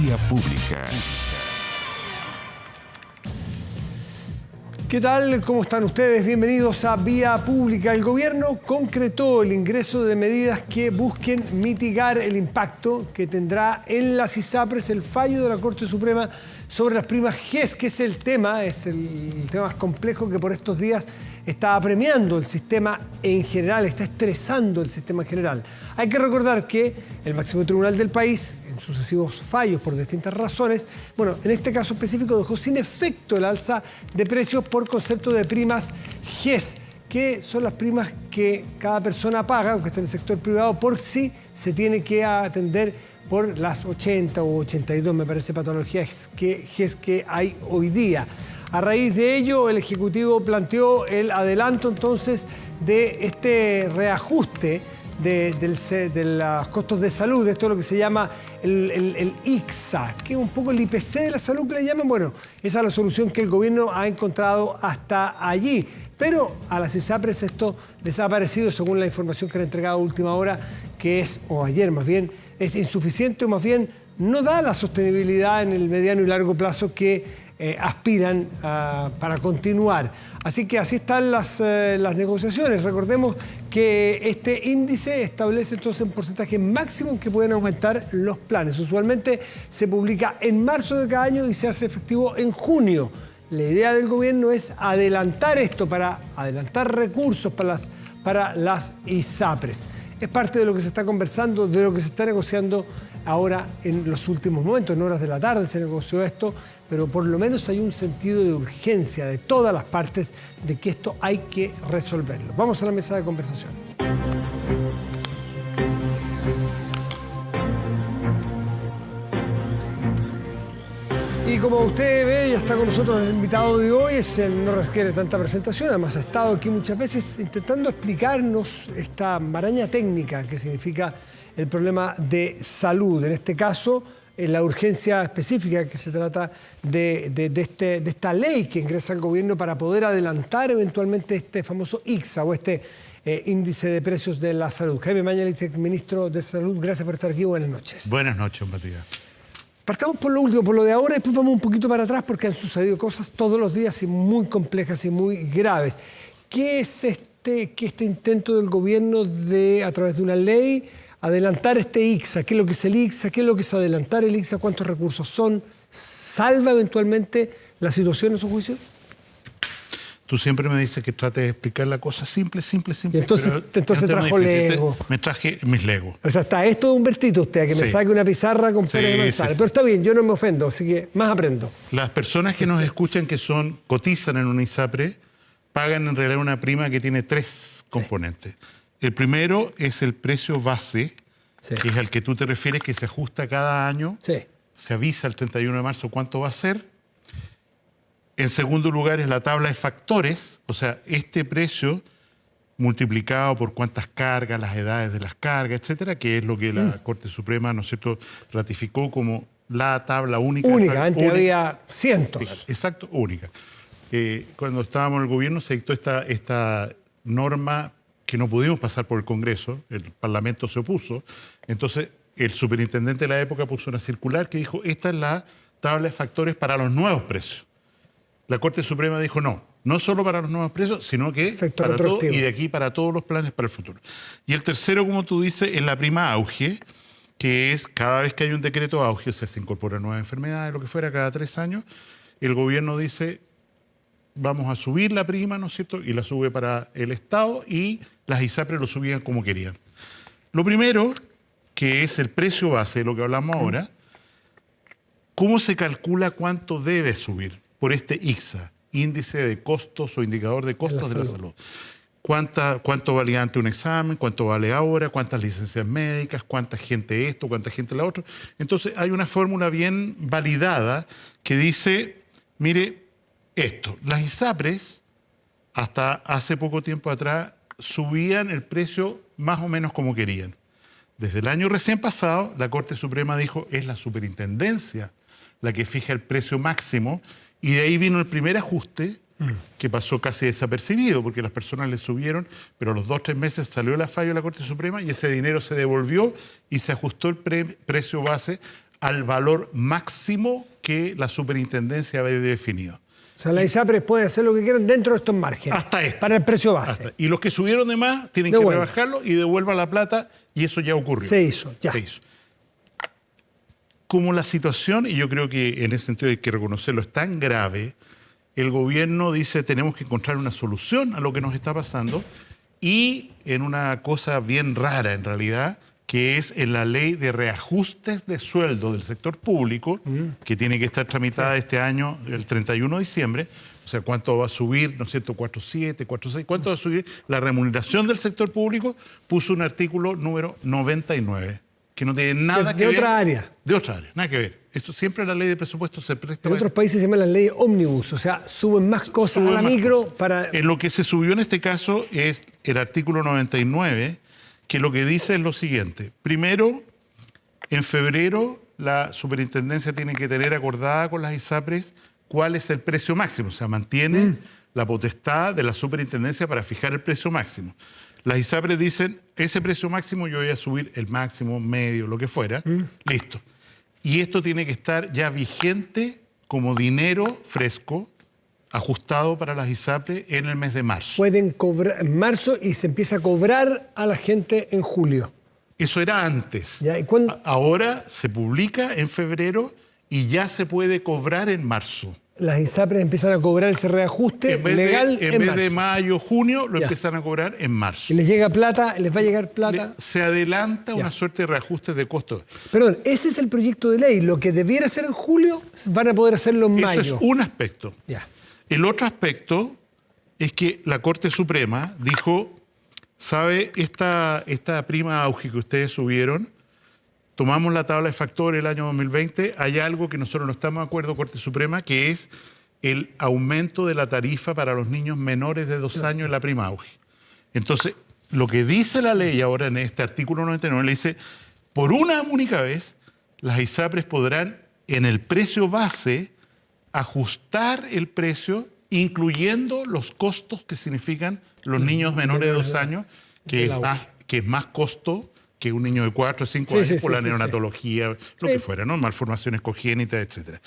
Vía Pública. ¿Qué tal? ¿Cómo están ustedes? Bienvenidos a Vía Pública. El gobierno concretó el ingreso de medidas que busquen mitigar el impacto que tendrá en las ISAPRES el fallo de la Corte Suprema sobre las primas GES, que es el tema más complejo que por estos días está apremiando el sistema en general, está estresando el sistema en general. Hay que recordar que el máximo tribunal del país, en sucesivos fallos por distintas razones, bueno, en este caso específico dejó sin efecto el alza de precios por concepto de primas GES, que son las primas que cada persona paga, aunque esté en el sector privado, por si se tiene que atender por las 80 o 82, me parece, patologías GES que hay hoy día. A raíz de ello, el Ejecutivo planteó el adelanto entonces de este reajuste de los costos de salud, esto es lo que se llama el ICSA, que es un poco el IPC de la salud que le llaman. Bueno, esa es la solución que el gobierno ha encontrado hasta allí. Pero a las ISAPRES esto les ha parecido, según la información que han entregado a última hora, que es, o ayer más bien, es insuficiente o más bien no da la sostenibilidad en el mediano y largo plazo que aspiran para continuar. Así que así están las negociaciones. Recordemos que este índice establece entonces un porcentaje máximo en que pueden aumentar los planes. Usualmente se publica en marzo de cada año y se hace efectivo en junio. La idea del gobierno es adelantar esto, para adelantar recursos para las ISAPRES. Es parte de lo que se está conversando, de lo que se está negociando ahora en los últimos momentos. En horas de la tarde se negoció esto, pero por lo menos hay un sentido de urgencia de todas las partes de que esto hay que resolverlo. Vamos a la mesa de conversación. Y como usted ve, ya está con nosotros el invitado de hoy, no requiere tanta presentación, además ha estado aquí muchas veces intentando explicarnos esta maraña técnica que significa el problema de salud. En este caso, la urgencia específica que se trata de esta ley que ingresa al gobierno para poder adelantar eventualmente este famoso ICSA o este índice de precios de la salud. Jaime Mañalich, exministro de Salud, gracias por estar aquí. Buenas noches. Buenas noches, Matías. Partamos por lo último, por lo de ahora, y después vamos un poquito para atrás porque han sucedido cosas todos los días y muy complejas y muy graves. ¿Qué es este intento del gobierno de, a través de una ley, adelantar este ICSA? ¿Qué es lo que es el ICSA? ¿Qué es lo que es adelantar el ICSA? ¿Cuántos recursos son? ¿Salva eventualmente la situación en su juicio? Tú siempre me dices que trate de explicar la cosa simple. Y entonces trajo Lego. Me traje mis Legos. O sea, está esto de Humbertito usted, a que me saque una pizarra con peras de manzana. Sí. Pero está bien, yo no me ofendo, así que más aprendo. Las personas que nos escuchan que cotizan en una ISAPRE pagan en realidad una prima que tiene tres componentes. El primero es el precio base, que es al que tú te refieres, que se ajusta cada año. Se avisa el 31 de marzo cuánto va a ser. En segundo lugar es la tabla de factores, o sea, este precio multiplicado por cuántas cargas, las edades de las cargas, etcétera, que es lo que la Corte Suprema, ¿no es cierto?, ratificó como la tabla única. Antes había cientos. Exacto, única. Cuando estábamos en el gobierno se dictó esta norma que no pudimos pasar por el Congreso, el Parlamento se opuso, entonces el superintendente de la época puso una circular que dijo, esta es la tabla de factores para los nuevos precios. La Corte Suprema dijo no solo para los nuevos precios, sino que para todo, y de aquí para todos los planes para el futuro. Y el tercero, como tú dices, es la prima auge, que es cada vez que hay un decreto auge, o sea, se incorporan nuevas enfermedades, lo que fuera, cada 3 años, el gobierno dice, vamos a subir la prima, ¿no es cierto?, y la sube para el Estado, y las ISAPRES lo subían como querían. Lo primero, que es el precio base, de lo que hablamos ahora, ¿cómo se calcula cuánto debe subir? Por este ICSA, índice de costos o indicador de costos de la salud. ¿Cuánto valía antes un examen? ¿Cuánto vale ahora? ¿Cuántas licencias médicas? ¿Cuánta gente esto? ¿Cuánta gente la otra? Entonces hay una fórmula bien validada que dice, mire, esto, las ISAPRES hasta hace poco tiempo atrás subían el precio más o menos como querían. Desde el año recién pasado, la Corte Suprema dijo, es la superintendencia la que fija el precio máximo, y de ahí vino el primer ajuste que pasó casi desapercibido, porque las personas le subieron, pero a los 2 o 3 meses salió la fallo de la Corte Suprema y ese dinero se devolvió y se ajustó el precio base al valor máximo que la superintendencia había definido. O sea, las ISAPRES pueden hacer lo que quieran dentro de estos márgenes. Hasta este. Para el precio base. Y los que subieron de más tienen que rebajarlo y devuelvan la plata, y eso ya ocurrió. Se hizo, ya. Se hizo. Como la situación, y yo creo que en ese sentido hay que reconocerlo, es tan grave, el gobierno dice tenemos que encontrar una solución a lo que nos está pasando, y en una cosa bien rara en realidad, que es en la ley de reajustes de sueldo del sector público, que tiene que estar tramitada este año, el 31 de diciembre, o sea, cuánto va a subir, ¿no es cierto?, 4.7, 4.6, cuánto va a subir la remuneración del sector público, puso un artículo número 99, que no tiene nada que ver. De otra área. De otra área, nada que ver. Esto siempre la ley de presupuesto se presta. En otros países se llaman las leyes ómnibus, o sea, suben más cosas a la micro para... En lo que se subió en este caso es el artículo 99, que lo que dice es lo siguiente. Primero, en febrero, la superintendencia tiene que tener acordada con las ISAPRES cuál es el precio máximo. O sea, mantiene la potestad de la superintendencia para fijar el precio máximo. Las ISAPRES dicen, ese precio máximo yo voy a subir el máximo, medio, lo que fuera. Listo. Y esto tiene que estar ya vigente como dinero fresco, ajustado para las ISAPRES en el mes de marzo. Pueden cobrar en marzo y se empieza a cobrar a la gente en julio. Eso era antes. ¿Ya? ¿Y ahora se publica en febrero y ya se puede cobrar en marzo. Las ISAPRES empiezan a cobrar ese reajuste legal en vez de mayo, junio, lo empiezan a cobrar en marzo. ¿Y les llega plata? ¿Les va a llegar plata? Se adelanta una suerte de reajuste de costos. Perdón, ese es el proyecto de ley. Lo que debiera ser en julio, van a poder hacerlo en mayo. Eso es un aspecto. Ya. El otro aspecto es que la Corte Suprema dijo, ¿sabe? Esta prima auge que ustedes subieron, tomamos la tabla de factores el año 2020, hay algo que nosotros no estamos de acuerdo, Corte Suprema, que es el aumento de la tarifa para los niños menores de 2 años en la prima auge. Entonces, lo que dice la ley ahora en este artículo 99, le dice, por una única vez, las ISAPRES podrán, en el precio base, ajustar el precio, incluyendo los costos que significan los niños menores de 2 años, que es más costo que un niño de 4 o 5 años por la neonatología, lo que fuera, ¿no? Malformaciones congénitas, etc.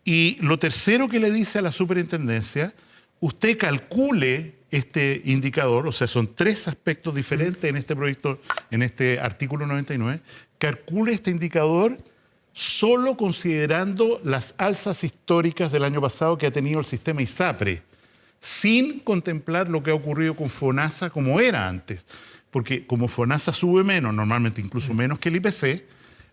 Y lo tercero que le dice a la superintendencia, usted calcule este indicador, o sea, son 3 aspectos diferentes en este proyecto, en este artículo 99, calcule este indicador solo considerando las alzas históricas del año pasado que ha tenido el sistema ISAPRE, sin contemplar lo que ha ocurrido con FONASA como era antes. Porque como FONASA sube menos, normalmente incluso menos que el IPC,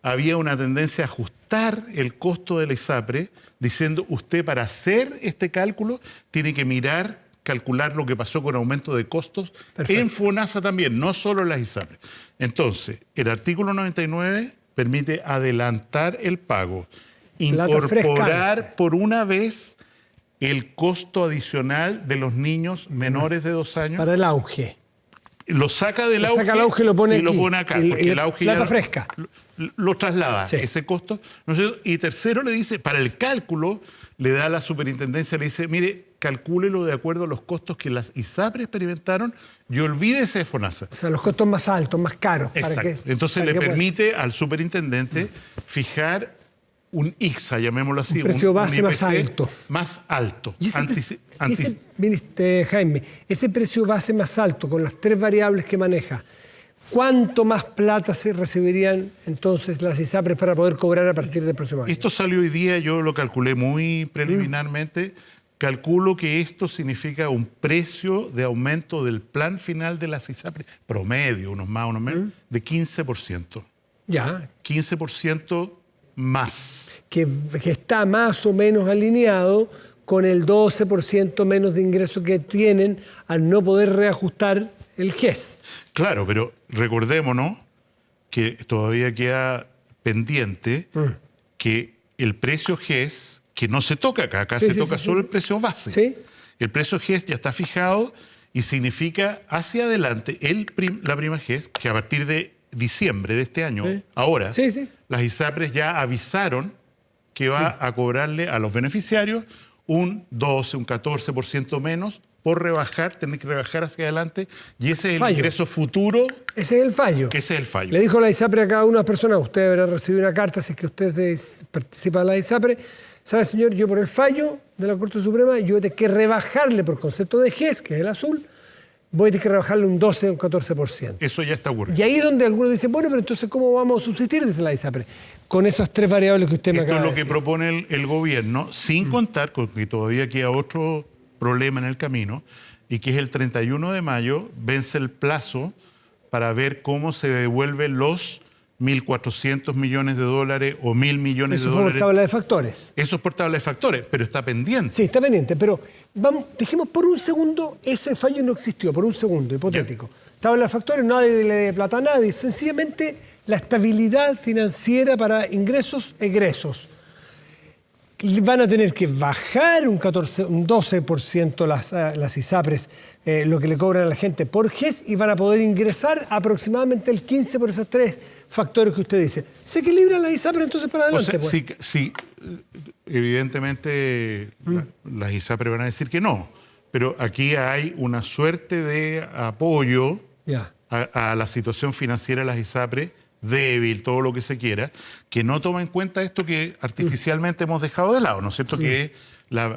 había una tendencia a ajustar el costo de la ISAPRE, diciendo usted para hacer este cálculo tiene que calcular lo que pasó con aumento de costos en FONASA también, no solo en las ISAPRE. Entonces, el artículo 99 permite adelantar el pago, incorporar por una vez el costo adicional de los niños menores de 2 años. Para el auge. Lo saca del auge, y lo pone acá, porque el auge plata ya fresca. Lo traslada, ese costo. ¿No es cierto? Y tercero le dice, para el cálculo, le da a la superintendencia, le dice, mire, calcúlelo de acuerdo a los costos que las ISAPRES experimentaron y olvídese de FONASA. O sea, los costos más altos, más caros. Exacto. Entonces le permite al superintendente fijar un ICSA, llamémoslo así. Un precio base un más alto. Más alto. Jaime, ese precio base más alto, con las 3 variables que maneja, ¿cuánto más plata se recibirían entonces las ISAPRES para poder cobrar a partir del próximo año? Esto salió hoy día, yo lo calculé muy preliminarmente. Calculo que esto significa un precio de aumento del plan final de las ISAPRES, promedio, unos más, unos menos, de 15%. Ya. 15% más. Que está más o menos alineado con el 12% menos de ingresos que tienen al no poder reajustar el GES. Claro, pero recordémonos que todavía queda pendiente que el precio GES, que no se toca acá, se toca solo el precio base. ¿Sí? El precio GES ya está fijado y significa hacia adelante la prima GES, que a partir de diciembre de este año, ahora, las ISAPRES ya avisaron que va a cobrarle a los beneficiarios un 12, un 14% menos por rebajar, tener que rebajar hacia adelante, y ese es el Fallo. ingreso futuro. Ese es el fallo. Ese es el fallo. Le dijo la ISAPRE a cada una de las personas, usted deberá recibir una carta si es que usted participa de la ISAPRE. ¿Sabe, señor? Yo por el fallo de la Corte Suprema, yo voy a tener que rebajarle por concepto de GES, que es el azul, voy a tener que rebajarle un 12 o un 14%. Eso ya está ocurriendo. Y ahí es donde algunos dicen, bueno, pero entonces ¿cómo vamos a subsistir desde la ISAPRE? Con esas tres variables que usted me Esto acaba es de lo que decir. propone el gobierno, sin contar con que todavía queda otro problema en el camino, y que es el 31 de mayo, vence el plazo para ver cómo se devuelven los 1.400 millones de dólares o 1.000 millones Eso de fue por dólares. tabla de factores. Eso es por tabla de factores, pero está pendiente. Sí, está pendiente, pero vamos, dejemos por un segundo, ese fallo no existió, por un segundo, hipotético. Tabla de factores, nadie le dé plata a nadie, sencillamente la estabilidad financiera para ingresos, egresos. Van a tener que bajar un 12% las ISAPRES, lo que le cobran a la gente por GES, y van a poder ingresar aproximadamente el 15% por esos tres factores que usted dice. ¿Se equilibran las ISAPRES entonces para O adelante? sea, Pues? sí, evidentemente las ISAPRES van a decir que no, pero aquí hay una suerte de apoyo Ya. a la situación financiera de las ISAPRES, débil, todo lo que se quiera, que no toma en cuenta esto que artificialmente hemos dejado de lado, ¿no es cierto? Que es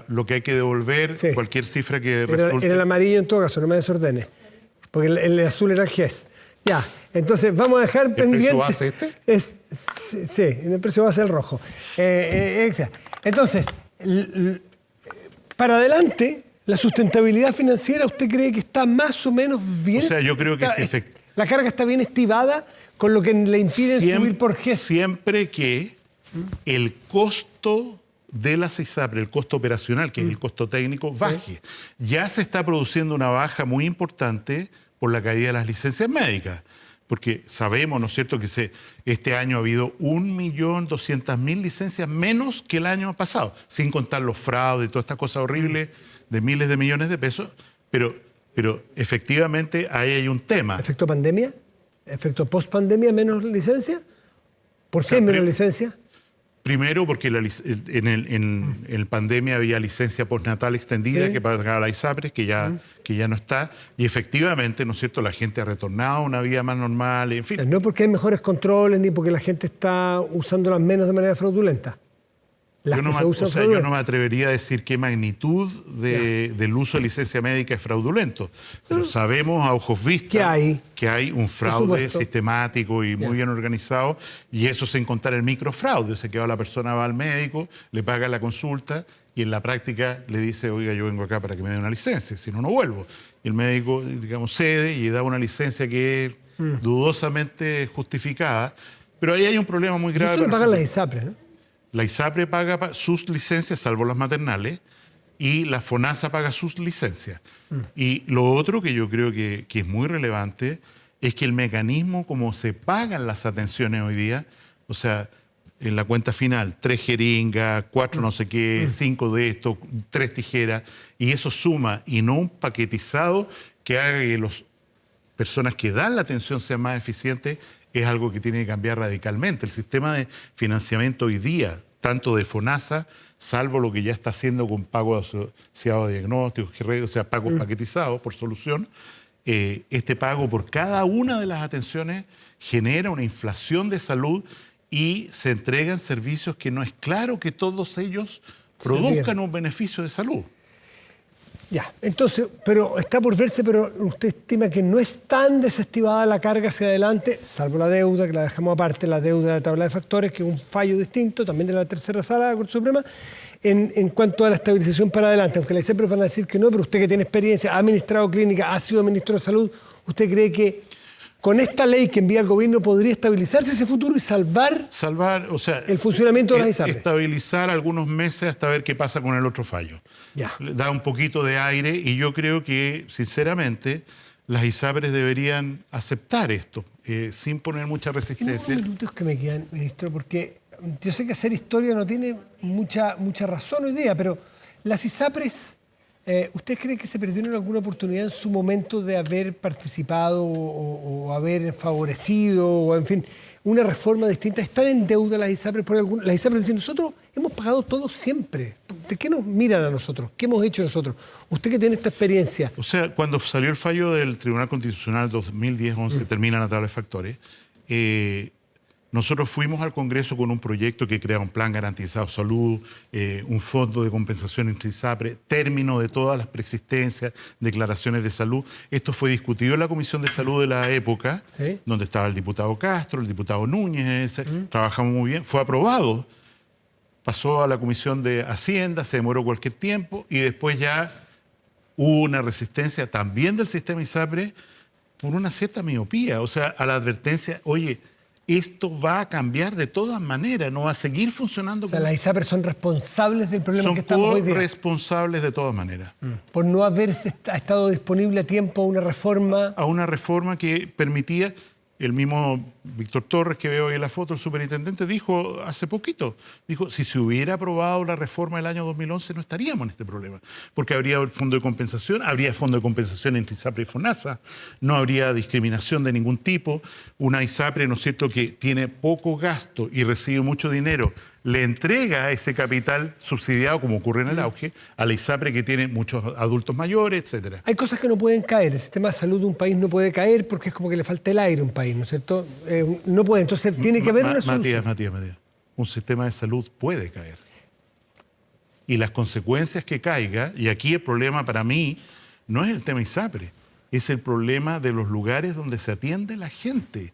lo que hay que devolver, Sí. cualquier cifra que Era resulte. el amarillo en todo caso, no me desordene. Porque el azul era el GES. Ya, entonces vamos a dejar pendiente. precio base este? Sí, en el precio base el rojo. Entonces, para adelante, la sustentabilidad financiera, ¿usted cree que está más o menos bien? O sea, yo creo que sí, ¿La carga está bien estivada con lo que le impiden subir por GES? Siempre que el costo de las ISAPRE, el costo operacional, que es el costo técnico, baje. Ya se está produciendo una baja muy importante por la caída de las licencias médicas, porque sabemos, ¿no es cierto?, que este año ha habido 1.200.000 licencias menos que el año pasado, sin contar los fraudes y todas estas cosas horribles de miles de millones de pesos, pero efectivamente ahí hay un tema. ¿Efecto pandemia? ¿Efecto post-pandemia menos licencia? ¿Por qué menos licencia? Primero, porque en pandemia había licencia postnatal extendida que pagaba la ISAPRES, que ya no está. Y efectivamente, ¿no es cierto?, la gente ha retornado a una vida más normal, en fin. No porque hay mejores controles ni porque la gente está usándolas menos de manera fraudulenta. Las que se usan yo no me atrevería a decir qué magnitud del uso de licencia médica es fraudulento. Pero sabemos a ojos vistas que hay un fraude sistemático y muy bien organizado, y eso sin contar el microfraude. O sea, que la persona va al médico, le paga la consulta y en la práctica le dice, oiga, yo vengo acá para que me dé una licencia, si no, no vuelvo. Y el médico, digamos, cede y da una licencia que es dudosamente justificada. Pero ahí hay un problema muy grave. Y eso lo pagan las ISAPRES, ¿no? La ISAPRE paga sus licencias, salvo las maternales, y la FONASA paga sus licencias. Y lo otro que yo creo que es muy relevante es que el mecanismo como se pagan las atenciones hoy día, o sea, en la cuenta final, 3 jeringas, 4 no sé qué, 5 de esto, 3 tijeras, y eso suma, y no un paquetizado que haga que las personas que dan la atención sean más eficientes, es algo que tiene que cambiar radicalmente. El sistema de financiamiento hoy día, tanto de FONASA, salvo lo que ya está haciendo con pagos asociados a diagnósticos, o sea, pagos paquetizados por solución, este pago por cada una de las atenciones genera una inflación de salud y se entregan servicios que no es claro que todos ellos produzcan un beneficio de salud. Ya, entonces, pero está por verse, pero usted estima que no es tan desestimada la carga hacia adelante, salvo la deuda, que la dejamos aparte, la deuda de tabla de factores, que es un fallo distinto, también de la tercera sala de la Corte Suprema, en cuanto a la estabilización para adelante, aunque la ISAPRES van a decir que no, pero usted que tiene experiencia, ha administrado clínica, ha sido ministro de Salud, ¿usted cree que con esta ley que envía el gobierno podría estabilizarse ese futuro y salvar, o sea, el funcionamiento de las ISAPRES? Estabilizar algunos meses hasta ver qué pasa con el otro fallo. Ya. Da un poquito de aire y yo creo que, sinceramente, las ISAPRES deberían aceptar esto, sin poner mucha resistencia. Unos minutos que me quedan, ministro, porque yo sé que hacer historia no tiene mucha razón hoy día, pero las ISAPRES ¿Ustedes creen que se perdieron alguna oportunidad en su momento de haber participado o haber favorecido, o en fin, una reforma distinta? ¿Están en deuda las ISAPRES por alguna? Las ISAPRES dicen, nosotros hemos pagado todo siempre. ¿De qué nos miran a nosotros? ¿Qué hemos hecho nosotros? Usted que tiene esta experiencia. O sea, cuando salió el fallo del Tribunal Constitucional 2010-11, termina la tabla de factores, nosotros fuimos al Congreso con un proyecto que crea un plan garantizado de salud, un fondo de compensación entre ISAPRES, término de todas las preexistencias, declaraciones de salud. Esto fue discutido en la Comisión de Salud de la época, ¿sí?, donde estaba el diputado Castro, el diputado Núñez, trabajamos muy bien, fue aprobado, pasó a la Comisión de Hacienda, se demoró cualquier tiempo y después ya hubo una resistencia también del sistema ISAPRES por una cierta miopía, o sea, a la advertencia, oye, esto va a cambiar de todas maneras, no va a seguir funcionando. O sea, las ISAPRES son responsables del problema que estamos hoy día. Son responsables de todas maneras. Por no haber estado disponible a tiempo a una reforma. A una reforma que permitía, el mismo Víctor Torres que veo hoy en la foto, el superintendente, dijo hace poquito, dijo, si se hubiera aprobado la reforma del año 2011 no estaríamos en este problema, porque habría el fondo de compensación, habría fondo de compensación entre ISAPRE y FONASA, no habría discriminación de ningún tipo. Una ISAPRE, ¿no es cierto?, que tiene poco gasto y recibe mucho dinero, le entrega ese capital subsidiado, como ocurre en el auge, a la ISAPRE que tiene muchos adultos mayores, etcétera. Hay cosas que no pueden caer. El sistema de salud de un país no puede caer porque es como que le falta el aire a un país, ¿no es cierto? No puede. Entonces tiene que haber una solución. Matías, un sistema de salud puede caer. Y las consecuencias que caiga, y aquí el problema para mí no es el tema ISAPRE, es el problema de los lugares donde se atiende la gente.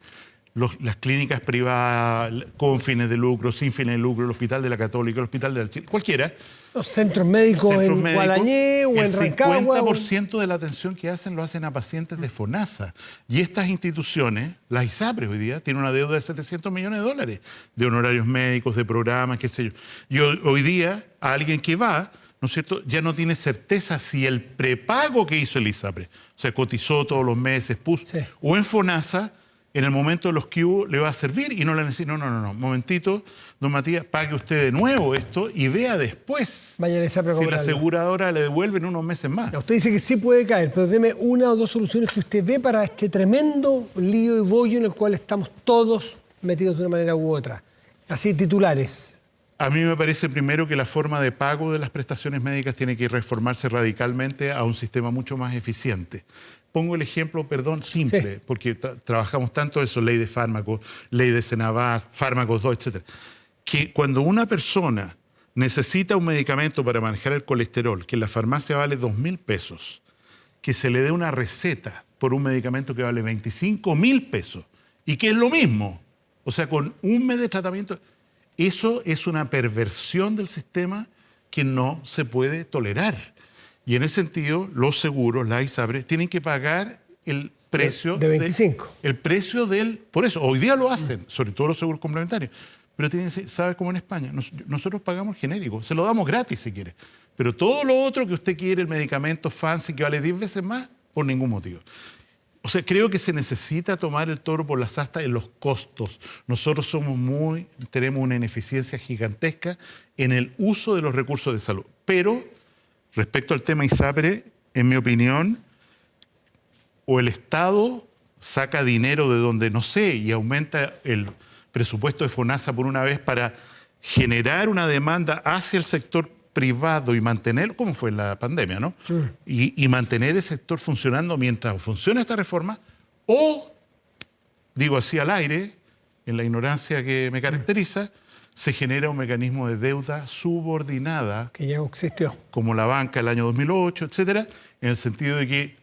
Las clínicas privadas, con fines de lucro, sin fines de lucro, el Hospital de la Católica, el Hospital de la Chile, cualquiera. Los centros médicos en Gualañé o en Rancagua. El 50% de la atención que hacen lo hacen a pacientes de FONASA. Y estas instituciones, las ISAPRES hoy día, tienen una deuda de $700 millones de honorarios médicos, de programas, qué sé yo. Y hoy día, a alguien que va, ¿no es cierto?, ya no tiene certeza si el prepago que hizo el ISAPRE, o sea, cotizó todos los meses, puso, sí, o en FONASA, en el momento de los que hubo, le va a servir y no le necesita. No, momentito, don Matías, pague usted de nuevo esto y vea después si la aseguradora le devuelve en unos meses más. Usted dice que sí puede caer, pero deme una o dos soluciones que usted ve para este tremendo lío y bollo en el cual estamos todos metidos de una manera u otra. Así, titulares. A mí me parece primero que la forma de pago de las prestaciones médicas tiene que reformarse radicalmente a un sistema mucho más eficiente. Pongo el ejemplo, simple, sí, porque trabajamos tanto eso, ley de fármacos, ley de Senabas, fármacos 2, etc. Que cuando una persona necesita un medicamento para manejar el colesterol, que en la farmacia vale $2.000, que se le dé una receta por un medicamento que vale $25.000 y que es lo mismo, o sea, con un mes de tratamiento, eso es una perversión del sistema que no se puede tolerar. Y en ese sentido, los seguros, las ISAPRES, tienen que pagar el precio de 25. El precio del... Por eso, hoy día lo hacen, sobre todo los seguros complementarios. Pero tienen que decir, ¿sabe cómo en España? Nosotros pagamos genérico, se lo damos gratis si quiere. Pero todo lo otro que usted quiere, el medicamento fancy que vale 10 veces más, por ningún motivo. O sea, creo que se necesita tomar el toro por las astas en los costos. Nosotros tenemos una ineficiencia gigantesca en el uso de los recursos de salud. Pero... respecto al tema ISAPRE, en mi opinión, o el Estado saca dinero de donde no sé y aumenta el presupuesto de FONASA por una vez para generar una demanda hacia el sector privado y mantenerlo, como fue en la pandemia, ¿no? Sí. Y mantener el sector funcionando mientras funciona esta reforma, o, digo así al aire, en la ignorancia que me caracteriza, se genera un mecanismo de deuda subordinada. Que ya existió. Como la banca el año 2008, etcétera, en el sentido de que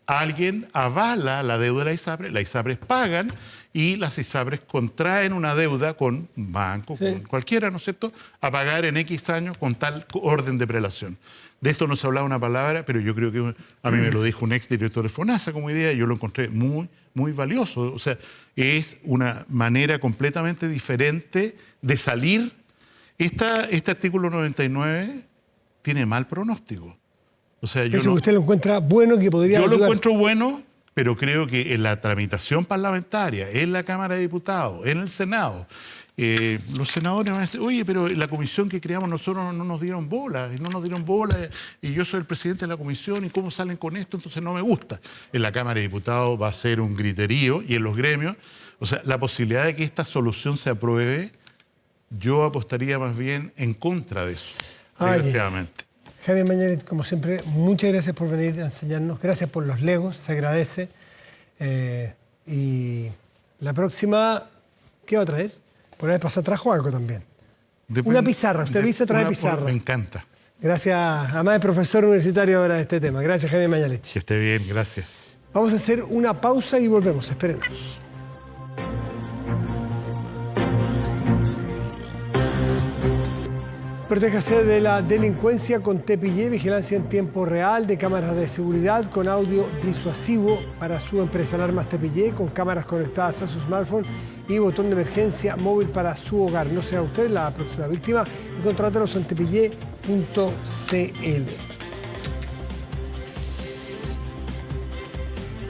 alguien avala la deuda de las ISAPRES pagan y las ISAPRES contraen una deuda con un banco, sí, con cualquiera, ¿no es cierto?, a pagar en X años con tal orden de prelación. De esto no se hablaba una palabra, pero yo creo que a mí me lo dijo un exdirector de FONASA como idea y yo lo encontré muy valioso. O sea, es una manera completamente diferente de salir. Este artículo 99 tiene mal pronóstico. O sea, ¿Eso que usted lo encuentra bueno, que podría ayudar? Yo lo encuentro bueno pero creo que en la tramitación parlamentaria, en la Cámara de Diputados, en el Senado, los senadores van a decir, oye, pero la comisión que creamos nosotros no nos dieron bola, y yo soy el presidente de la comisión, y cómo salen con esto, entonces no me gusta. En la Cámara de Diputados va a ser un griterío, y en los gremios, o sea, la posibilidad de que esta solución se apruebe, yo apostaría más bien en contra de eso, desgraciadamente. Jaime Mañalich, como siempre, muchas gracias por venir a enseñarnos, gracias por los legos, se agradece. Y la próxima, ¿qué va a traer? Por ahí pasar trajo algo también. Una pizarra, usted avisa, trae pizarra. Me encanta. Gracias, además es profesor universitario ahora de este tema. Gracias, Jaime Mañalich. Que esté bien, gracias. Vamos a hacer una pausa y volvemos, esperemos. Protéjase de la delincuencia con TPY, vigilancia en tiempo real de cámaras de seguridad con audio disuasivo para su empresa. Alarmas TPY con cámaras conectadas a su smartphone y botón de emergencia móvil para su hogar. No sea usted la próxima víctima y contrátalos en tpy.cl.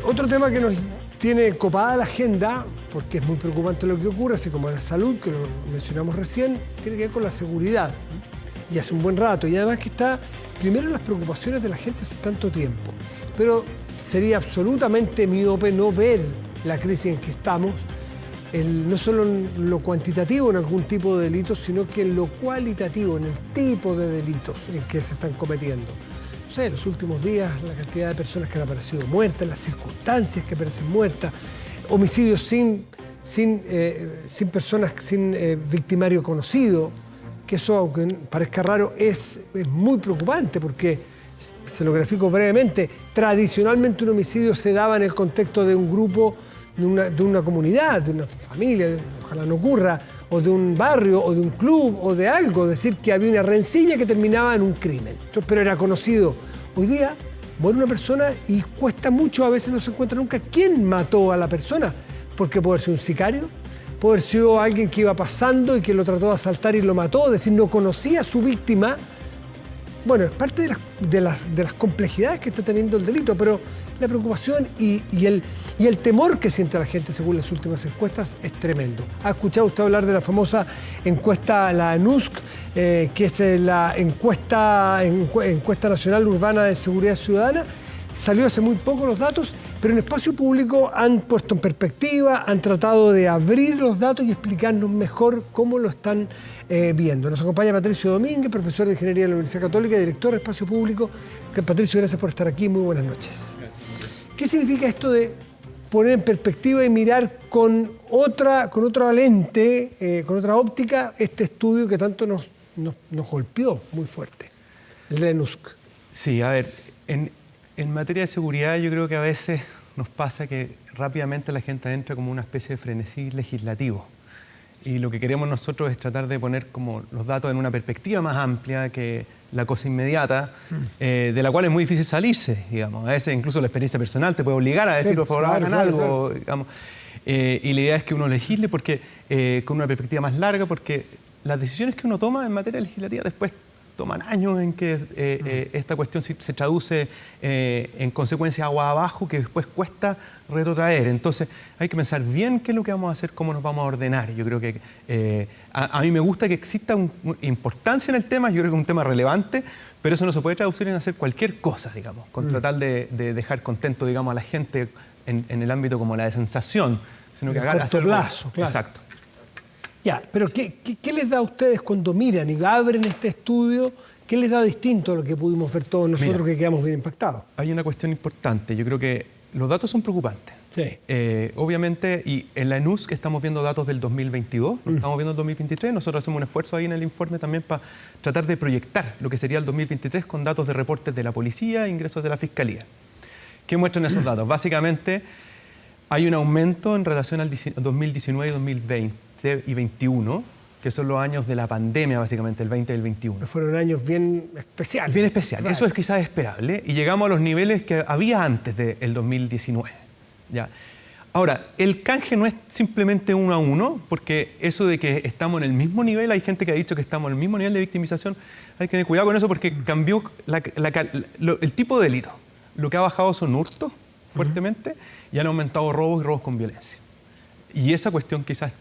Otro tema que nos tiene copada la agenda, porque es muy preocupante lo que ocurre, así como la salud, que lo mencionamos recién, tiene que ver con la seguridad. Y hace un buen rato. Y además que está primero en las preocupaciones de la gente hace tanto tiempo. Pero sería absolutamente miope no ver la crisis en que estamos, no solo en lo cuantitativo en algún tipo de delitos, sino que en lo cualitativo, en el tipo de delitos en que se están cometiendo. No sé, en los últimos días, la cantidad de personas que han aparecido muertas, las circunstancias que aparecen muertas, homicidios sin personas, sin victimario conocido, que eso, aunque parezca raro, es muy preocupante porque, se lo grafico brevemente, tradicionalmente un homicidio se daba en el contexto de un grupo, de una comunidad, de una familia, ojalá no ocurra, o de un barrio, o de un club, o de algo, es decir, que había una rencilla que terminaba en un crimen. Entonces, pero era conocido. Hoy día muere una persona y cuesta mucho, a veces no se encuentra nunca quién mató a la persona, porque puede ser un sicario, puede haber sido alguien que iba pasando y que lo trató de asaltar y lo mató, es decir, no conocía a su víctima. Bueno, es parte de las complejidades que está teniendo el delito, pero la preocupación y el temor que siente la gente según las últimas encuestas es tremendo. ¿Ha escuchado usted hablar de la famosa encuesta, la NUSC, que es la encuesta nacional urbana de seguridad ciudadana? Salió hace muy poco los datos, pero en espacio público han puesto en perspectiva, han tratado de abrir los datos y explicarnos mejor cómo lo están viendo. Nos acompaña Patricio Domínguez, profesor de Ingeniería de la Universidad Católica y director de Espacio Público. Patricio, gracias por estar aquí. Muy buenas noches. ¿Qué significa esto de poner en perspectiva y mirar con otra lente, con otra óptica, este estudio que tanto nos golpeó muy fuerte, el de la NUSC? Sí, a ver, en materia de seguridad yo creo que a veces nos pasa que rápidamente la gente entra como una especie de frenesí legislativo. Y lo que queremos nosotros es tratar de poner como los datos en una perspectiva más amplia que la cosa inmediata, de la cual es muy difícil salirse, digamos. A veces incluso la experiencia personal te puede obligar a decir, sí, por favor, hagan algo, digamos. Y la idea es que uno legisle porque, con una perspectiva más larga, porque las decisiones que uno toma en materia legislativa después toman años en que esta cuestión se traduce en consecuencias agua abajo que después cuesta retrotraer. Entonces hay que pensar bien qué es lo que vamos a hacer, cómo nos vamos a ordenar. Yo creo que a mí me gusta que exista una importancia en el tema, yo creo que es un tema relevante, pero eso no se puede traducir en hacer cualquier cosa, digamos, con tratar de dejar contento, digamos, a la gente en el ámbito como la de sensación, sino que haga corto plazo, claro. Exacto. Ya, pero ¿qué les da a ustedes cuando miran y abren este estudio? ¿Qué les da distinto a lo que pudimos ver todos nosotros? Mira, que quedamos bien impactados? Hay una cuestión importante. Yo creo que los datos son preocupantes. Sí. Obviamente, y en la NUSC estamos viendo datos del 2022, no estamos viendo el 2023. Nosotros hacemos un esfuerzo ahí en el informe también para tratar de proyectar lo que sería el 2023 con datos de reportes de la policía e ingresos de la fiscalía. ¿Qué muestran esos datos? Básicamente, hay un aumento en relación al 2019 y 2020 y 2021, que son los años de la pandemia, básicamente, el 20 y el 21. Fueron años bien especiales. Bien especiales. Eso es quizás esperable. Y llegamos a los niveles que había antes del 2019. ¿Ya? Ahora, el canje no es simplemente 1 a 1, porque eso de que estamos en el mismo nivel, hay gente que ha dicho que estamos en el mismo nivel de victimización, hay que tener cuidado con eso porque cambió el tipo de delito. Lo que ha bajado son hurtos, fuertemente y han aumentado robos y robos con violencia. Y esa cuestión quizás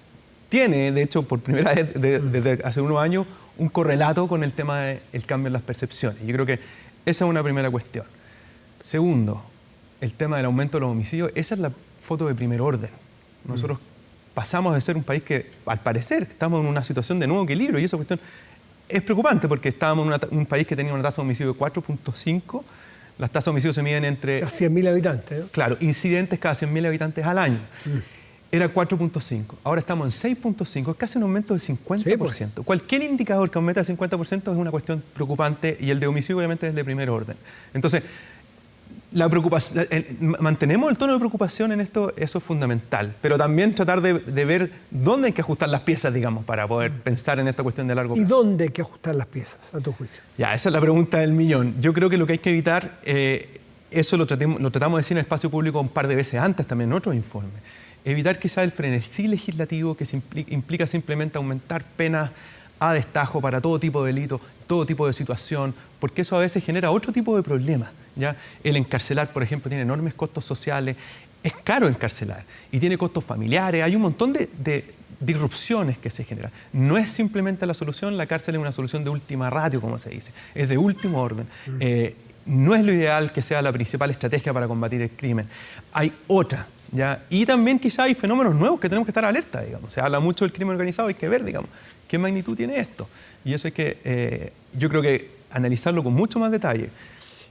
tiene, de hecho, por primera vez desde hace unos años, un correlato con el tema del cambio en las percepciones. Yo creo que esa es una primera cuestión. Segundo, el tema del aumento de los homicidios, esa es la foto de primer orden. Nosotros pasamos de ser un país que, al parecer, estamos en una situación de nuevo equilibrio y esa cuestión es preocupante porque estábamos en un país que tenía una tasa de homicidio de 4.5. Las tasas de homicidio se miden entre... Casi 100.000 habitantes, ¿no? Claro, incidentes cada 100.000 habitantes al año. Era 4.5. Ahora estamos en 6.5. Es casi un aumento del 50%. Sí, pues. Cualquier indicador que aumente al 50% es una cuestión preocupante y el de homicidio obviamente es de primer orden. Entonces, la preocupación, mantenemos el tono de preocupación en esto, eso es fundamental, pero también tratar de ver dónde hay que ajustar las piezas, digamos, para poder pensar en esta cuestión de largo plazo. ¿Y dónde hay que ajustar las piezas, a tu juicio? Ya, esa es la pregunta del millón. Yo creo que lo que hay que evitar, eso lo tratamos de decir en el espacio público un par de veces antes también en otros informes, evitar quizá el frenesí legislativo que implica simplemente aumentar penas a destajo para todo tipo de delito, todo tipo de situación, porque eso a veces genera otro tipo de problemas. ¿Ya? El encarcelar, por ejemplo, tiene enormes costos sociales, es caro encarcelar y tiene costos familiares, hay un montón de disrupciones que se generan. No es simplemente la solución, la cárcel es una solución de última ratio, como se dice, es de último orden. No es lo ideal que sea la principal estrategia para combatir el crimen. Hay otra, ¿ya? Y también quizá hay fenómenos nuevos que tenemos que estar alerta, digamos. Se habla mucho del crimen organizado, hay que ver, digamos, qué magnitud tiene esto. Y eso hay que, yo creo que analizarlo con mucho más detalle.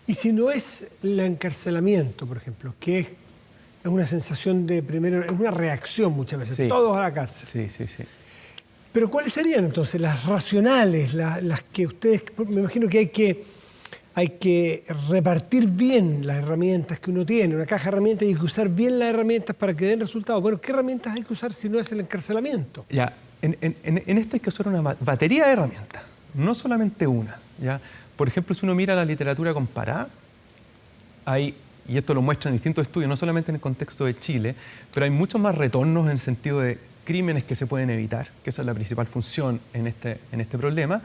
Y si no es el encarcelamiento, por ejemplo, que es una sensación de primero, es una reacción muchas veces, sí. Todos a la cárcel. Sí. Pero ¿cuáles serían entonces las racionales, las que ustedes, me imagino que hay que repartir bien las herramientas que uno tiene, una caja de herramientas, y hay que usar bien las herramientas para que den resultados? Bueno, ¿qué herramientas hay que usar si no es el encarcelamiento? Ya, en esto hay que usar una batería de herramientas, no solamente una, ¿ya? Por ejemplo, si uno mira la literatura comparada, hay, y esto lo muestran distintos estudios, no solamente en el contexto de Chile, pero hay muchos más retornos en el sentido de crímenes que se pueden evitar, que esa es la principal función en este problema.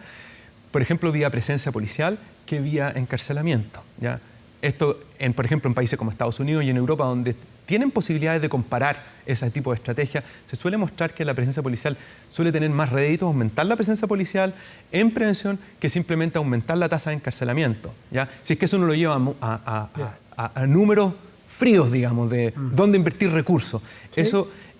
Por ejemplo, vía presencia policial que vía encarcelamiento, ¿ya? Esto, por ejemplo, en países como Estados Unidos y en Europa, donde tienen posibilidades de comparar ese tipo de estrategias, se suele mostrar que la presencia policial suele tener más réditos, aumentar la presencia policial en prevención que simplemente aumentar la tasa de encarcelamiento, ¿ya? Si es que eso no lo lleva a números fríos, digamos, de dónde invertir recursos. ¿Sí?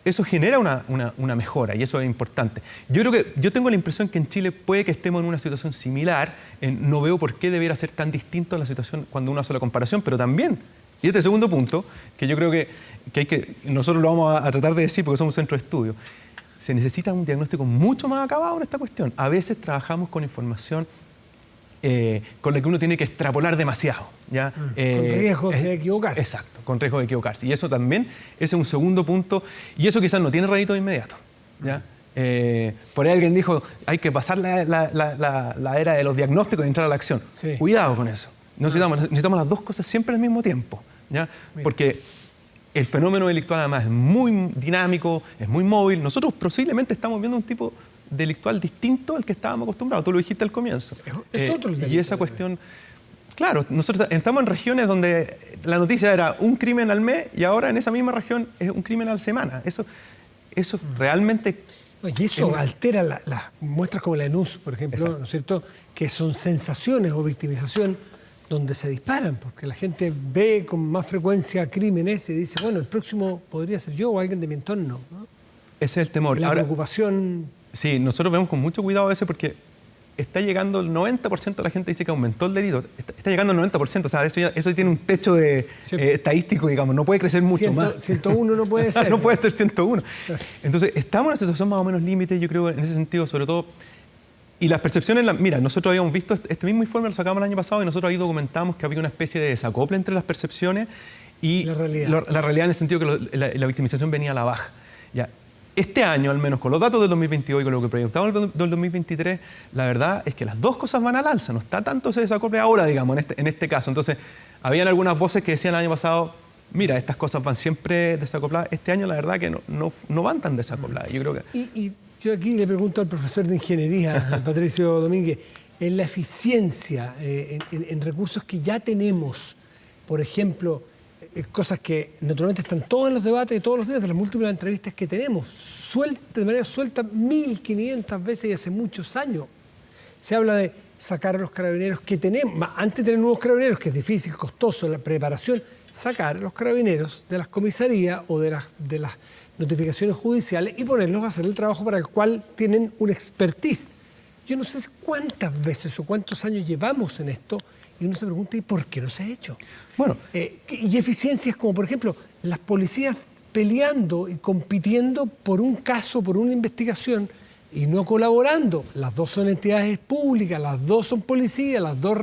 Eso genera una mejora y eso es importante. Yo tengo la impresión que en Chile puede que estemos en una situación similar. No veo por qué debiera ser tan distinto a la situación cuando uno hace la comparación, pero también, y este segundo punto, que yo creo que nosotros lo vamos a tratar de decir porque somos un centro de estudio, se necesita un diagnóstico mucho más acabado en esta cuestión. A veces trabajamos con información con la que uno tiene que extrapolar demasiado, ¿ya? Con riesgos de equivocarse. Exacto, con riesgo de equivocarse. Y eso también, ese es un segundo punto, y eso quizás no tiene rédito de inmediato, ¿ya? Por ahí alguien dijo, hay que pasar la era de los diagnósticos y entrar a la acción. Sí. Cuidado con eso. Necesitamos las dos cosas siempre al mismo tiempo, ¿ya? Porque el fenómeno delictual además es muy dinámico, es muy móvil. Nosotros posiblemente estamos viendo un tipo delictual distinto al que estábamos acostumbrados. Tú lo dijiste al comienzo. Es otro delito, y esa cuestión... Claro, nosotros estamos en regiones donde la noticia era un crimen al mes y ahora en esa misma región es un crimen a la semana. Eso realmente... Y eso altera las muestras como la ENUS, por ejemplo, exacto, ¿no es cierto?, que son sensaciones o victimización donde se disparan, porque la gente ve con más frecuencia crímenes y dice, bueno, el próximo podría ser yo o alguien de mi entorno, ¿no? Ese es el temor. La preocupación... Sí, nosotros vemos con mucho cuidado a veces porque está llegando el 90% de la gente dice que aumentó el delito. Está llegando el 90%, o sea, eso tiene un techo estadístico, digamos, no puede crecer mucho más. 101 no puede ser. No puede ser 101. Entonces, estamos en una situación más o menos límite, yo creo, en ese sentido, sobre todo. Y las percepciones, mira, nosotros habíamos visto este mismo informe, lo sacamos el año pasado y nosotros ahí documentamos que había una especie de desacople entre las percepciones y la realidad en el sentido que la victimización venía a la baja. Ya. Este año, al menos con los datos del 2022 y con lo que proyectamos del 2023, la verdad es que las dos cosas van al alza. No está tanto ese desacople ahora, digamos, en este caso. Entonces, habían algunas voces que decían el año pasado, mira, estas cosas van siempre desacopladas. Este año, la verdad, que no van tan desacopladas. Yo creo que... Y yo aquí le pregunto al profesor de Ingeniería, Patricio Domínguez, en la eficiencia, en recursos que ya tenemos, por ejemplo, cosas que naturalmente están todos en los debates de todos los días, de las múltiples entrevistas que tenemos, de manera suelta 1500 veces y hace muchos años. Se habla de sacar a los carabineros que tenemos, antes de tener nuevos carabineros, que es difícil, costoso, la preparación, sacar a los carabineros de las comisarías o de las notificaciones judiciales y ponerlos a hacer el trabajo para el cual tienen una expertise. Yo no sé cuántas veces o cuántos años llevamos en esto y uno se pregunta, ¿y por qué no se ha hecho? Bueno, y eficiencias como, por ejemplo, las policías peleando y compitiendo por un caso, por una investigación y no colaborando. Las dos son entidades públicas, las dos son policías, las dos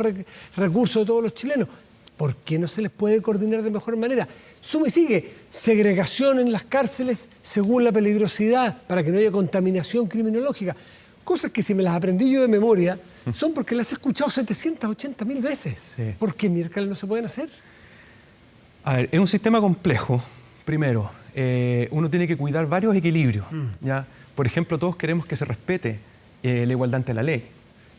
recursos de todos los chilenos. ¿Por qué no se les puede coordinar de mejor manera? Suma y sigue, segregación en las cárceles según la peligrosidad, para que no haya contaminación criminológica. Cosas que si me las aprendí yo de memoria, son porque las he escuchado 780.000 veces. Sí. ¿Por qué miércoles no se pueden hacer? A ver, es un sistema complejo. Primero, uno tiene que cuidar varios equilibrios, ¿ya? Por ejemplo, todos queremos que se respete la igualdad ante la ley,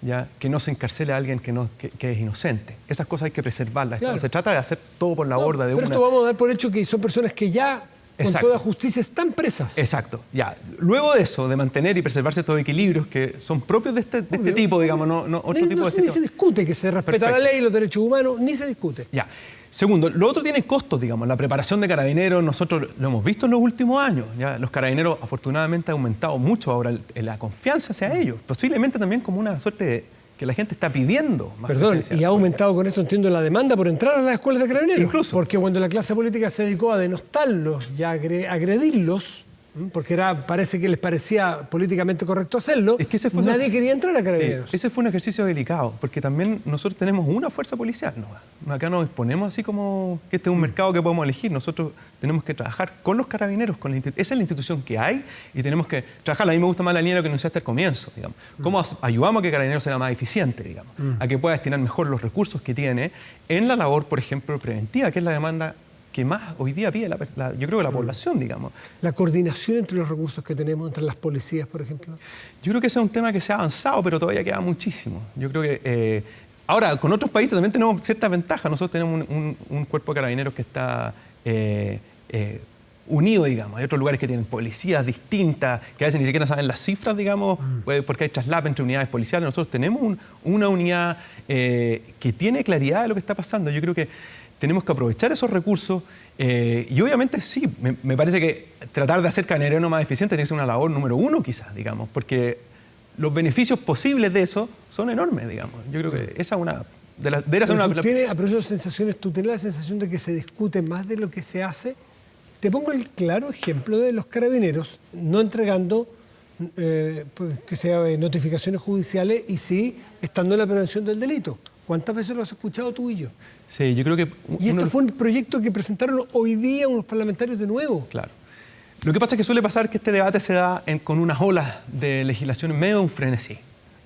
¿ya? Que no se encarcele a alguien que es inocente. Esas cosas hay que preservarlas. Claro. No se trata de hacer todo por la borda de pero una... esto vamos a dar por hecho que son personas que ya, Exacto. con toda justicia, están presas. Exacto, ya. Luego de eso, de mantener y preservarse estos equilibrios que son propios de este tipo, digamos, no otro tipo de Ni se discute que se respeta la Perfecto. ley y los derechos humanos, ni se discute. Ya. Segundo, lo otro tiene costos, digamos. La preparación de carabineros, nosotros lo hemos visto en los últimos años. ¿Ya? Los carabineros, afortunadamente, han aumentado mucho ahora la confianza hacia ellos. Posiblemente también como una suerte de que la gente está pidiendo más Perdón, presencia y ha aumentado con esto, entiendo, la demanda por entrar a las escuelas de carabineros. Incluso. Porque cuando la clase política se dedicó a denostarlos y a agredirlos, porque parece que les parecía políticamente correcto hacerlo, Es que ese fue nadie quería entrar a carabineros. Sí, ese fue un ejercicio delicado, porque también nosotros tenemos una fuerza policial, ¿no? Acá nos exponemos así como que este es un mercado que podemos elegir. Nosotros tenemos que trabajar con los carabineros, esa es la institución que hay y tenemos que trabajar. A mí me gusta más la línea que anunciaste al comienzo, digamos. ¿Cómo ayudamos a que Carabineros sea más eficiente, digamos? A que pueda destinar mejor los recursos que tiene en la labor, por ejemplo, preventiva, que es la demanda que más hoy día pide yo creo que la población, digamos. La coordinación entre los recursos que tenemos, entre las policías, por ejemplo. Yo creo que ese es un tema que se ha avanzado, pero todavía queda muchísimo. Yo creo que ahora, con otros países también tenemos ciertas ventajas. Nosotros tenemos un cuerpo de carabineros que está unido, digamos. Hay otros lugares que tienen policías distintas, que a veces ni siquiera saben las cifras, digamos, porque hay traslape entre unidades policiales. Nosotros tenemos una unidad que tiene claridad de lo que está pasando. Yo creo que tenemos que aprovechar esos recursos y obviamente sí, me parece que tratar de hacer carabineros más eficiente tiene que ser una labor número uno quizás, digamos, porque los beneficios posibles de eso son enormes, digamos. Yo creo que esa es una... A propósito de sensaciones, ¿tú tienes la sensación de que se discute más de lo que se hace? Te pongo el claro ejemplo de los carabineros no entregando que sea notificaciones judiciales y sí estando en la prevención del delito. ¿Cuántas veces lo has escuchado tú y yo? Sí, yo creo que... Y esto fue un proyecto que presentaron hoy día unos parlamentarios de nuevo. Claro. Lo que pasa es que suele pasar que este debate se da con unas olas de legislación en medio de un frenesí.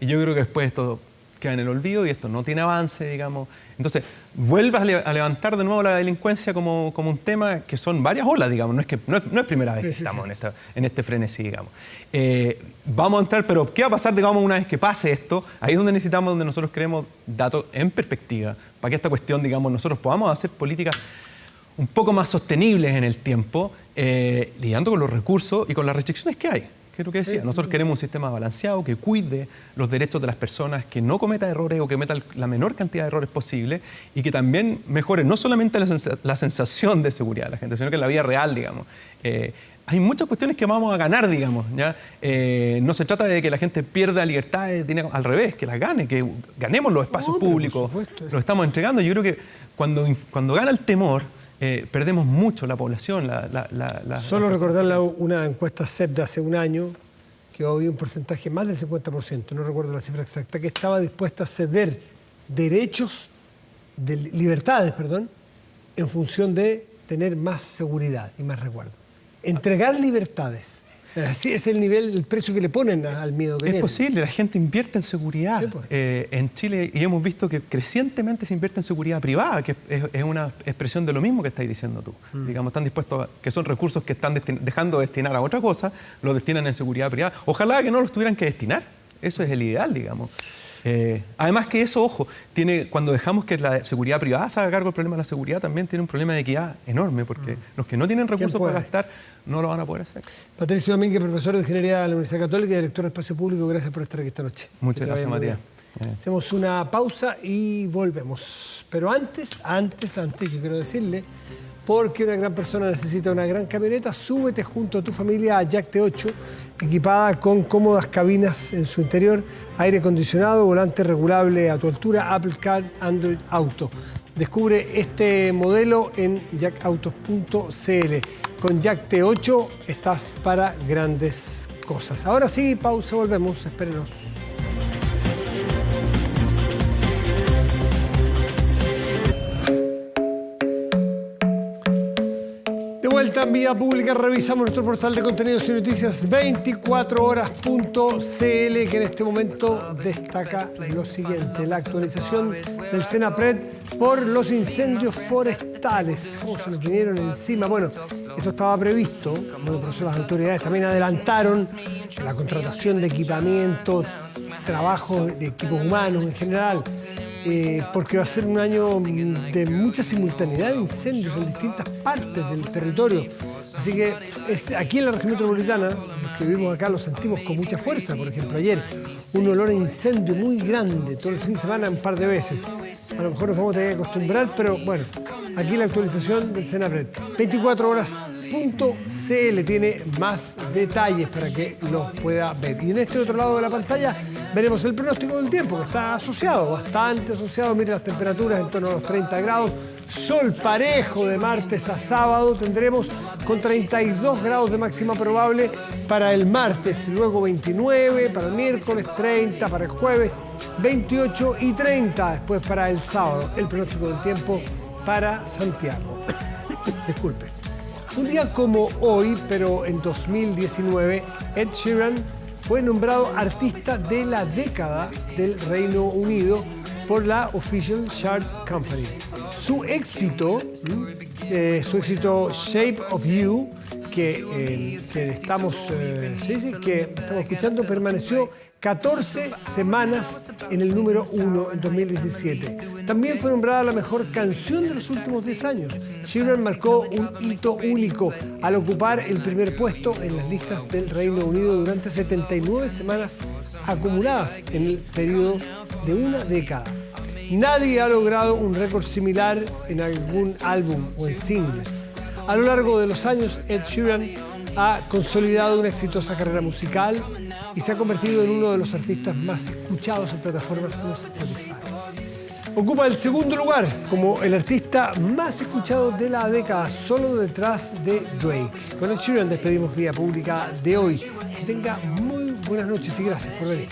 Y yo creo que después esto queda en el olvido y esto no tiene avance, digamos. Entonces, vuelvas a levantar de nuevo la delincuencia como un tema que son varias olas, digamos. No es primera vez que estamos en este frenesí, digamos. Vamos a entrar, pero ¿qué va a pasar, digamos, una vez que pase esto? Ahí es donde nosotros queremos datos en perspectiva, para que esta cuestión, digamos, nosotros podamos hacer políticas un poco más sostenibles en el tiempo, lidiando con los recursos y con las restricciones que hay. Que es lo que decía. Nosotros queremos un sistema balanceado que cuide los derechos de las personas, que no cometa errores o que cometa la menor cantidad de errores posible y que también mejore no solamente la sensación de seguridad de la gente, sino que en la vida real, digamos. Hay muchas cuestiones que vamos a ganar, digamos, ¿ya? No se trata de que la gente pierda libertades, al revés, que las gane, que ganemos los espacios públicos, los estamos entregando. Yo creo que cuando gana el temor, perdemos mucho la población. Solo recordar una encuesta CEP de hace un año, que había un porcentaje más del 50%, no recuerdo la cifra exacta, que estaba dispuesta a ceder libertades, en función de tener más seguridad y más resguardo. Entregar libertades. Así es el precio que le ponen al miedo que Es posible, la gente invierte en seguridad. Sí, pues. En Chile, y hemos visto que crecientemente se invierte en seguridad privada, que es una expresión de lo mismo que estás diciendo tú. Digamos, están dispuestos que son recursos que están dejando de destinar a otra cosa, los destinan en seguridad privada. Ojalá que no los tuvieran que destinar. Eso es el ideal, digamos. Además que eso, ojo, cuando dejamos que la seguridad privada se haga cargo del problema de la seguridad, también tiene un problema de equidad enorme, porque los que no tienen recursos para gastar no lo van a poder hacer. Patricio Domínguez, profesor de Ingeniería de la Universidad Católica y director de Espacio Público, gracias por estar aquí esta noche. Muchas gracias, Matías. Hacemos una pausa y volvemos. Pero antes, yo quiero decirle, porque una gran persona necesita una gran camioneta, súbete junto a tu familia a Jack T8, equipada con cómodas cabinas en su interior, aire acondicionado, volante regulable a tu altura, Apple Car, Android Auto. Descubre este modelo en jackautos.cl. Con Jack T8 estás para grandes cosas. Ahora sí, pausa, volvemos, espérenos. Vuelta en Vía Pública, revisamos nuestro portal de contenidos y noticias 24horas.cl, que en este momento destaca lo siguiente: la actualización del Senapred por los incendios forestales. ¿Cómo se nos vinieron encima? Bueno, esto estaba previsto, por eso las autoridades también adelantaron la contratación de equipamiento, trabajo de equipos humanos en general. Porque va a ser un año de mucha simultaneidad de incendios en distintas partes del territorio. Así que aquí en la región metropolitana, los que vivimos acá lo sentimos con mucha fuerza. Por ejemplo, ayer un olor a incendio muy grande, todo el fin de semana un par de veces. A lo mejor nos vamos a tener que acostumbrar, pero bueno, aquí la actualización del Senapred. 24horas.cl tiene más detalles para que los pueda ver. Y en este otro lado de la pantalla veremos el pronóstico del tiempo, que está asociado, bastante asociado. Miren las temperaturas en torno a los 30 grados. Sol parejo de martes a sábado tendremos, con 32 grados de máxima probable para el martes, luego 29, para el miércoles 30, para el jueves 28 y 30, después para el sábado. El pronóstico del tiempo para Santiago. Disculpe. Un día como hoy, pero en 2019, Ed Sheeran fue nombrado artista de la década del Reino Unido por la Official Chart Company. Su éxito Shape of You, que estamos escuchando, permaneció 14 semanas en el número 1 en 2017. También fue nombrada la mejor canción de los últimos 10 años. Sheeran marcó un hito único al ocupar el primer puesto en las listas del Reino Unido durante 79 semanas acumuladas en el periodo de una década. Nadie ha logrado un récord similar en algún álbum o en singles. A lo largo de los años, Ed Sheeran ha consolidado una exitosa carrera musical y se ha convertido en uno de los artistas más escuchados en plataformas como Spotify. Ocupa el segundo lugar como el artista más escuchado de la década, solo detrás de Drake. Con Ed Sheeran despedimos Vía Pública de hoy. Que tenga muy buenas noches y gracias por venir.